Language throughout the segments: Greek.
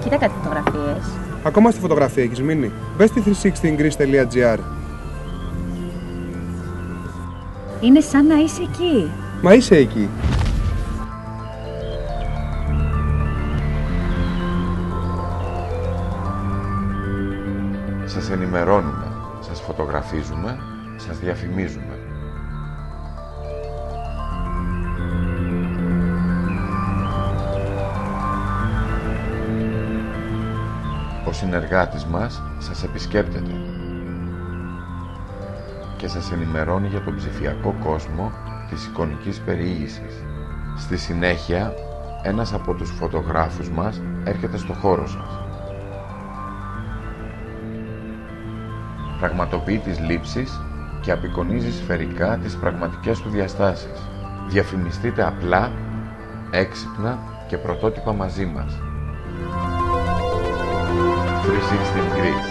Κοίτα κάτι φωτογραφίες. Ακόμα στη φωτογραφία έχεις μείνει. Μπες στη 360greece.gr. Είναι σαν να είσαι εκεί. Μα είσαι εκεί. Σας ενημερώνουμε, σας φωτογραφίζουμε, σας διαφημίζουμε. Ο συνεργάτης μας σας επισκέπτεται και σας ενημερώνει για τον ψηφιακό κόσμο της εικονικής περιήγησης. Στη συνέχεια, ένας από τους φωτογράφους μας έρχεται στο χώρο σας. Πραγματοποιεί τις λήψεις και απεικονίζει σφαιρικά τις πραγματικές του διαστάσεις. Διαφημιστείτε απλά, έξυπνα και πρωτότυπα μαζί μας. 360 Greece.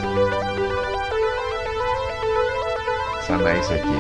Σαν να είσαι εκεί.